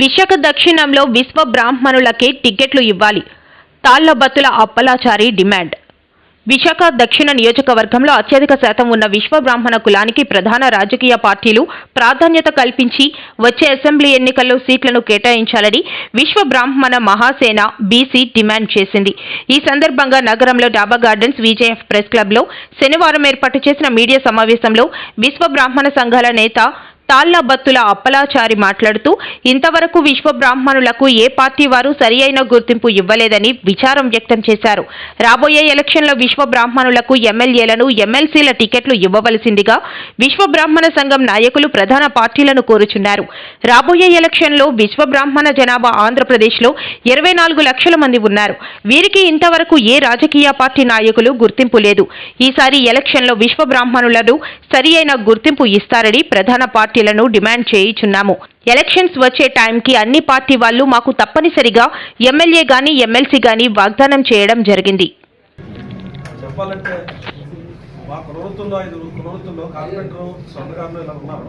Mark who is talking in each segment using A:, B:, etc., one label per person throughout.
A: విశాఖ దక్షిణంలో విశ్వ బ్రాహ్మణులకే టికెట్లు ఇవ్వాలి. తాళ్లబత్తుల అప్పలాచారి డిమాండ్. విశాఖ దక్షిణ నియోజకవర్గంలో అత్యధిక శాతం ఉన్న విశ్వ బ్రాహ్మణ కులానికి ప్రధాన రాజకీయ పార్టీలు ప్రాధాన్యత కల్పించి వచ్చే అసెంబ్లీ ఎన్నికల్లో సీట్లను కేటాయించాలని విశ్వ బ్రాహ్మణ మహాసేన బీసీ డిమాండ్ చేసింది. ఈ సందర్భంగా నగరంలో డాబా గార్డెన్స్ విజేఎఫ్ ప్రెస్ క్లబ్లో శనివారం ఏర్పాటు చేసిన మీడియా సమావేశంలో విశ్వ బ్రాహ్మణ సంఘాల నేత తాళ్లబత్తుల అప్పలాచారి మాట్లాడుతూ ఇంతవరకు విశ్వ బ్రాహ్మణులకు ఏ పార్టీ వారు సరియైన గుర్తింపు ఇవ్వలేదని విచారం వ్యక్తం చేశారు. రాబోయే ఎలక్షన్లో విశ్వ బ్రాహ్మణులకు ఎమ్మెల్యేలను ఎమ్మెల్సీల టికెట్లు ఇవ్వవలసిందిగా విశ్వ బ్రాహ్మణ సంఘం నాయకులు ప్రధాన పార్టీలను కోరుచున్నారు. రాబోయే ఎలక్షన్లో విశ్వ బ్రాహ్మణ జనాభా ఆంధ్రప్రదేశ్లో 24 లక్షల మంది ఉన్నారు. వీరికి ఇంతవరకు ఏ రాజకీయ పార్టీ నాయకులు గుర్తింపు లేదు. ఈసారి ఎలక్షన్లో విశ్వ బ్రాహ్మణులను సరియైన గుర్తింపు ఇస్తారని ప్రధాన పార్టీలను డిమాండ్ చేయుచున్నాము. ఎలక్షన్స్ వచ్చే టైంకి అన్ని పార్టీ వాళ్ళు మాకు తప్పనిసరిగా ఎమ్మెల్యే గాని ఎమ్మెల్సీ గాని వాగ్దానం చేయడం జరిగింది.
B: చెప్పాలంటే మా కులవృత్తుల్లో 5 కులవృత్తుల్లో కార్పెంటర్ స్వర్ణకారులు ఇలా ఉన్నారు.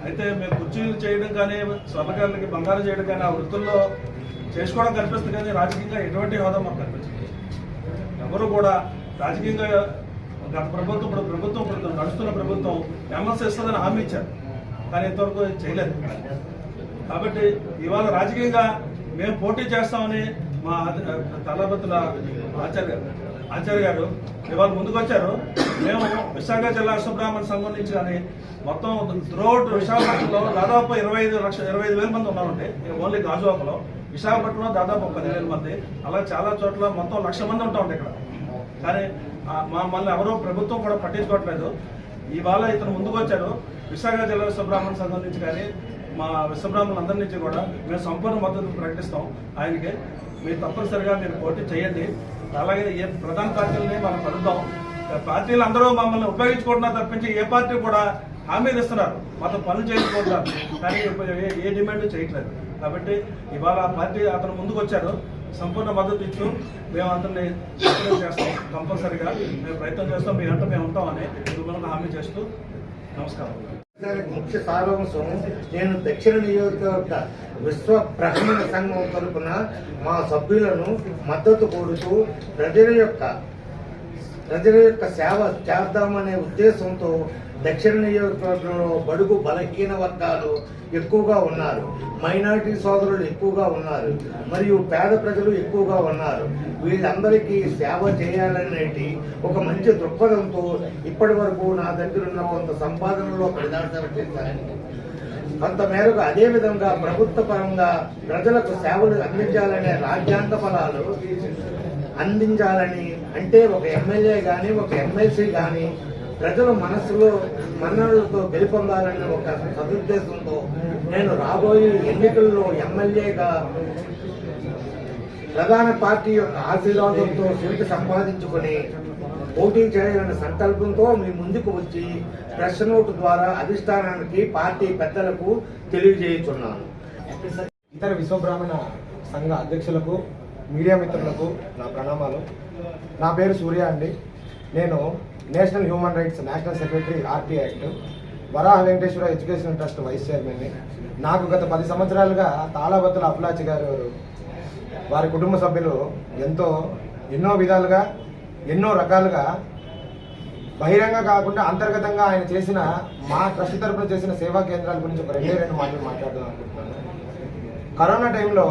B: అయితే మేము కుర్చీలు చేయడం కానీ స్వర్ణకారులకి బంగారం చేయడం కానీ ఆ వృత్తుల్లో చేసుకోవడం కనిపిస్తుంది కానీ రాజకీయంగా ఎటువంటి హోదా మాకు కనిపిస్తుంది. ఎవరు కూడా రాజకీయంగా గత ప్రభుత్వం ఇప్పుడు నడుస్తున్న ప్రభుత్వం ఎమ్మెల్సీ ఇస్తుందని హామీ ఇచ్చారు కానీ ఇంతవరకు చేయలేదు. కాబట్టి ఇవాళ రాజకీయంగా మేము పోటీ చేస్తామని మా తాళ్లబత్తుల ఆచార్య గారు ఇవాళ ముందుకు వచ్చారు. మేము విశాఖ జిల్లా విశ్వబ్రాహ్మణ సంఘం నుంచి కానీ మొత్తం త్రూఅవుట్ విశాఖపట్నంలో దాదాపు 25,000 మంది ఉన్నామండి. ఓన్లీ గాజువాకలో. విశాఖపట్నంలో దాదాపు 10,000 మంది, అలా చాలా చోట్ల మొత్తం 1,00,000 మంది ఉంటామండి ఇక్కడ. కానీ మమ్మల్ని ఎవరో ప్రభుత్వం కూడా పట్టించుకోవట్లేదు. ఇవాళ ఇతను ముందుకు వచ్చారు. విశాఖ జిల్లా విశ్వబ్రాహ్మణ సంఘం నుంచి కానీ మా విశ్వబ్రాహ్మణులందరి నుంచి కూడా మేము సంపూర్ణ మద్దతు ప్రకటిస్తాం ఆయనకి. మీరు తప్పనిసరిగా మీరు పోటీ చేయండి. అలాగే ఏ ప్రధాన పార్టీలని మనం కలుద్దాం. పార్టీలు అందరూ మమ్మల్ని ఉపయోగించుకుంటున్నారు తప్పించి ఏ పార్టీ కూడా హామీలు ఇస్తున్నారు, మాతో పనులు చేయించుకుంటున్నారు కానీ ఏ డిమాండ్ చేయట్లేదు. కాబట్టి ఇవాళ పార్టీ అతను ముందుకు వచ్చారు. సంపూర్ణ మద్దతు ఇచ్చు మేము అందరినీ చేస్తాం. కంపల్సరీగా మేము ప్రయత్నం చేస్తాం. మీ అంటే మేము ఉంటామని మిమ్మల్ని హామీ చేస్తూ నమస్కారం.
C: ముఖ్య సారాంశం, నేను దక్షిణ నియోజకవర్గ విశ్వ బ్రాహ్మణ సంఘం తరపున మా సభ్యులను మద్దతు కోరుతూ ప్రజల యొక్క సేవ చేద్దామనే ఉద్దేశంతో దక్షిణ నియోజకవర్గంలో బడుగు బలహీన వర్గాలు ఎక్కువగా ఉన్నారు, మైనారిటీ సోదరులు ఎక్కువగా ఉన్నారు, మరియు పేద ప్రజలు ఎక్కువగా ఉన్నారు. వీళ్ళందరికీ సేవ చేయాలనేటి ఒక మంచి దృక్పథంతో ఇప్పటి వరకు నా దగ్గర ఉన్న కొంత సంపాదనలో ప్రదర్శన చేశాను. కొంతమేరకు అదేవిధంగా ప్రభుత్వ పరంగా ప్రజలకు సేవలు అందించాలనే రాజ్యాంగ ఫలాలు అందించాలని, అంటే ఒక ఎమ్మెల్యే కానీ ఒక ఎమ్మెల్సీ కానీ ప్రజల మనస్సులో మన్ననలతో గెలుపొందాలనే ఒక సదుద్దేశంతో నేను రాబోయే ఎన్నికల్లో ఎమ్మెల్యేగా ప్రధాన పార్టీ యొక్క ఆశీర్వాదంతో సీటు సంపాదించుకొని పోటీ చేయాలనే సంకల్పంతో మీ ముందుకు వచ్చి ప్రెస్ నోట్ ద్వారా అధిష్టానానికి పార్టీ పెద్దలకు తెలియజేయుచున్నాను.
D: ఇతర విశ్వబ్రాహ్మణ సంఘ అధ్యక్షులకు, మీడియా మిత్రులకు నా ప్రణామాలు. నా పేరు సూర్య అండి. నేను national human rights national secretary RT act, Varaha Venkateswara education trust vice చైర్మన్ని. నాకు గత 10 సంవత్సరాలుగా తాళ్లబత్తుల అప్పలాచి గారు వారి కుటుంబ సభ్యులు ఎన్నో విధాలుగా ఎన్నో రకాలుగా బహిరంగ కాకుండా అంతర్గతంగా ఆయన చేసిన మా ట్రస్ట్ తరఫున చేసిన సేవా కేంద్రాల గురించి ఒక 2 మాటలు మాట్లాడదాం అనుకుంటున్నాను. కరోనా టైంలో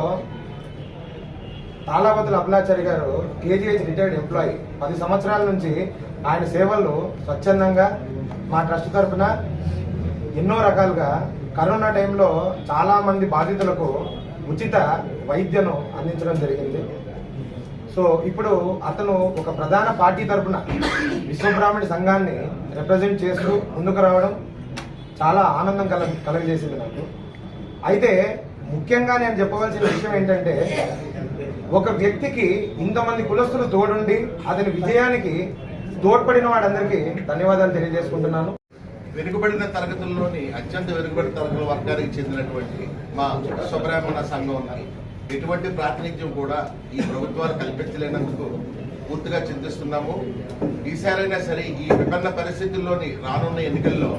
D: తాళ్లబత్తుల అప్పలాచారి గారు కేజీహెచ్ రిటైర్డ్ ఎంప్లాయీ. 10 సంవత్సరాల నుంచి ఆయన సేవలు స్వచ్ఛందంగా మా ట్రస్ట్ తరఫున ఎన్నో రకాలుగా కరోనా టైంలో చాలా మంది బాధితులకు ఉచిత వైద్యను అందించడం జరిగింది. సో ఇప్పుడు అతను ఒక ప్రధాన పార్టీ తరఫున విశ్వబ్రాహ్మణ సంఘాన్ని రిప్రజెంట్ చేస్తూ ముందుకు రావడం చాలా ఆనందం కలగజేసింది నాకు. అయితే ముఖ్యంగా నేను చెప్పవలసిన విషయం ఏంటంటే, ఒక వ్యక్తికి ఇంతమంది కులస్తులు తోడుండి అతని విజయానికి తోడ్పడిన వాడందరికీ ధన్యవాదాలు తెలియజేసుకుంటున్నాను.
E: వెనుకబడిన తరగతుల్లోని అత్యంత వెనుకబడిన తరగతుల వర్గానికి చెందినటువంటి మా విశ్వబ్రాహ్మణ సంఘం ఎటువంటి ప్రాతినిధ్యం కూడా ఈ ప్రభుత్వాలు కల్పించలేనందుకు పూర్తిగా చింతిస్తున్నాము. ఈసారైనా సరే ఈ విభిన్న పరిస్థితుల్లోని రానున్న ఎన్నికల్లో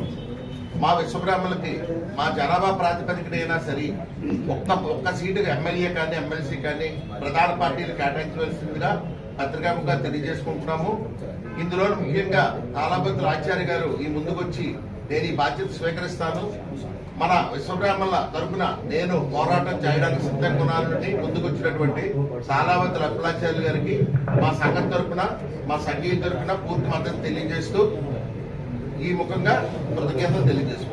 E: మా విశ్వబ్రాహ్మణులకి మా జనాభా ప్రాతిపదికన అయినా సరే ఒక్క సీటు ఎమ్మెల్యే కానీ ఎమ్మెల్సీ కానీ ప్రధాన పార్టీలు కేటాయించవలసిందిగా పత్రికాముఖంగా తెలియజేసుకుంటున్నాము. ఇందులో ముఖ్యంగా తాళాబత్తుల ఆచార్య గారు ఈ ముందుకొచ్చి నేను ఈ బాధ్యత స్వీకరిస్తాను, మన విశ్వబ్రాహ్మణుల తరఫున నేను పోరాటం చేయడానికి సిద్ధంగా ఉన్నానని ముందుకొచ్చినటువంటి తాళాబత్తుల అప్పలాచార్యులు గారికి మా సంఘం తరఫున మా సంఘీయుల తరఫున పూర్తి మద్దతు తెలియజేస్తూ ఈ ముఖంగా కృతజ్ఞతలు తెలియజేసుకుంటాం.